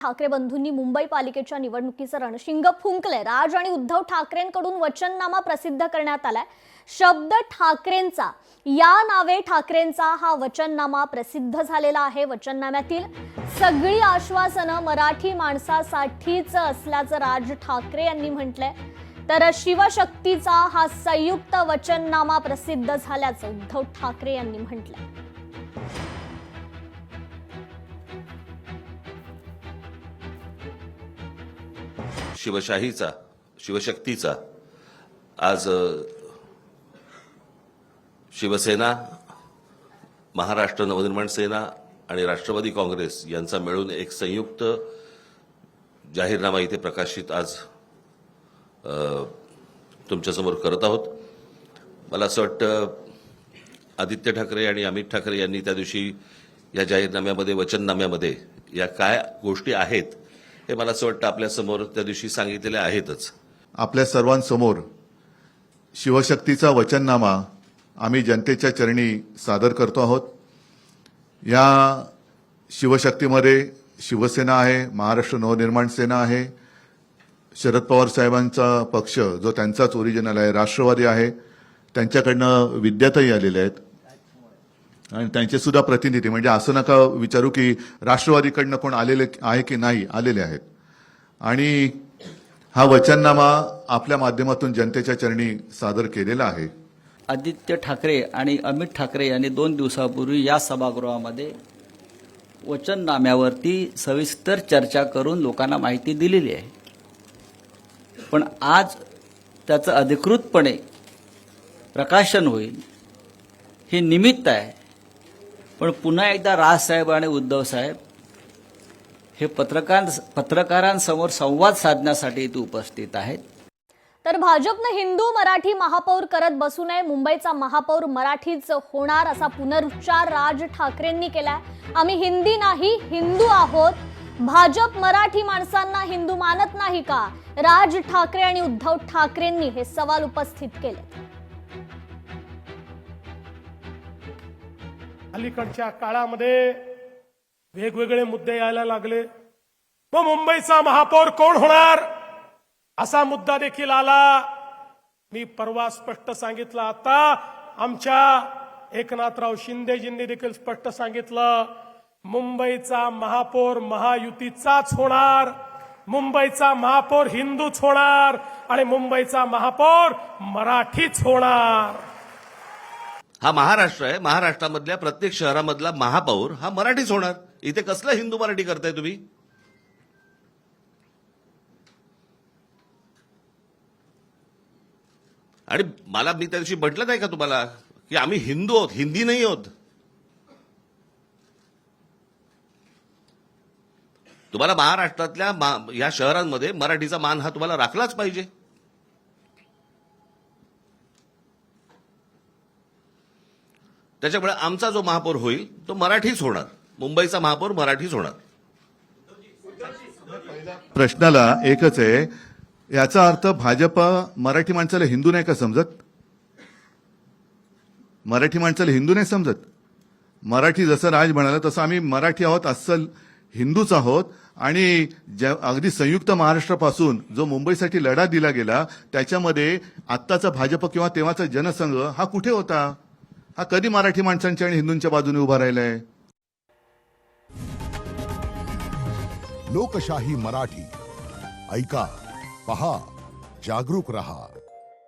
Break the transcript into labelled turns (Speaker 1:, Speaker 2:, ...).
Speaker 1: ठाकरे बंधूंनी मुंबई पालिकेच्या निवडणुकीचं रणशिंग फुंकले। राज आणि उद्धव ठाकरेंकडून वचननामा प्रसिद्ध करण्यात आलाय। शब्द ठाकरेंचा, या नावे ठाकरेंचा हा वचननामा प्रसिद्ध झालेला आहे। वचननाम्यातील सगळी आश्वासनं मराठी माणसासाठीच असल्याचं राज ठाकरे यांनी म्हटलंय, तर शिवशक्तीचा हा संयुक्त वचननामा प्रसिद्ध झाल्याचं उद्धव ठाकरे यांनी म्हटलंय।
Speaker 2: शिवशाहीचा, शिवशक्तीचा आज शिवसेना, महाराष्ट्र नवनिर्माण सेना आणि राष्ट्रवादी काँग्रेस यांचा मिळून एक संयुक्त जाहीरनामा इथे प्रकाशित आज तुमच्यासमोर करत आहोत। मला असं वाटतं आदित्य ठाकरे आणि अमित ठाकरे यांनी त्या दिवशी या जाहीरनाम्यामध्ये, वचननाम्यामध्ये या काय गोष्टी आहेत हे मला असं वाटतं आपल्या समोर त्या दिवशी सांगितलेले आहेतच।
Speaker 3: आपल्या सर्वांसमोर शिवशक्तीचा वचननामा आम्ही जनतेच्या चरणी सादर करतो आहोत। या शिवशक्तीमध्ये शिवसेना आहे, महाराष्ट्र नवनिर्माण सेना आहे, शरद पवार साहेबांचा पक्ष जो त्यांचाच ओरिजिनल आहे, राष्ट्रवादी आहे, त्यांच्याकडनं विद्याताई आलेले आहेत आणि त्यांचे सुद्धा प्रतिनिधी, म्हणजे असं नका विचारू की राष्ट्रवादीकडनं कोण आलेले आहे की नाही, आलेले आहेत। आणि हा वचननामा आपल्या माध्यमातून जनतेच्या चरणी सादर केलेला आहे।
Speaker 4: आदित्य ठाकरे आणि अमित ठाकरे यांनी 2 दिवसापूर्वी या सभागृहामध्ये वचननाम्यावरती सविस्तर चर्चा करून लोकांना माहिती दिलेली आहे, पण आज त्याचं अधिकृतपणे प्रकाशन होईल हे निमित्त आहे। पण पुन्हा एकदा राजसाहेब आणि उद्धव साहेब हे पत्रकारांसमोर संवाद साधण्यासाठी इथे उपस्थित आहेत।
Speaker 1: तर भाजपने हिंदू मराठी महापौर करत बसू नये, मुंबईचा महापौर मराठीच होणार असा पुनरुच्चार राज ठाकरेंनी केलाय। आम्ही हिंदी नाही, हिंदू आहोत। भाजप मराठी माणसांना हिंदू मानत नाही का? राज ठाकरे आणि उद्धव ठाकरेंनी हे सवाल उपस्थित केले।
Speaker 5: अलीकडच्या काळामध्ये वेगवेगळे मुद्दे यायला लागले। मग मुंबईचा महापौर कोण होणार असा मुद्दा देखील आला। मी परवा स्पष्ट सांगितलं, आता आमच्या एकनाथराव शिंदेजींनी देखील स्पष्ट सांगितलं, मुंबईचा महापौर महायुतीचाच होणार, मुंबईचा महापौर हिंदूच होणार आणि मुंबईचा महापौर मराठीच होणार।
Speaker 2: हा महाराष्ट्र आहे, महाराष्ट्रामधल्या प्रत्येक शहरामधला महापौर हा मराठीच होणार। इथे कसलं हिंदू मराठी करताय तुम्ही? आणि मी त्या दिवशी म्हटलं नाही का तुम्हाला की आम्ही हिंदू आहोत, हिंदी नाही आहोत? तुम्हाला महाराष्ट्रातल्या या शहरांमध्ये मराठीचा मान हा तुम्हाला राखलाच पाहिजे। त्याच्यामुळे आमचा जो महापौर होईल तो मराठीच होणार, मुंबईचा महापौर मराठीच होणार।
Speaker 3: प्रश्नाला एकच आहे, याचा अर्थ भाजप मराठी माणसाला हिंदू नाही का समजत? मराठी माणसाला हिंदू नाही समजत? मराठी जसं राज म्हणाला तसं आम्ही मराठी आहोत, अस्सल हिंदूच आहोत। आणि अगदी संयुक्त महाराष्ट्रापासून जो मुंबईसाठी लढा दिला गेला त्याच्यामध्ये आत्ताचा भाजप किंवा तेव्हाचा जनसंघ हा कुठे होता? हा कधी मराठी माणसांच्या आणि हिंदूंच्या बाजूने उभा राहिलाय?
Speaker 6: लोकशाही मराठी ऐका, पहा, जागरूक रहा।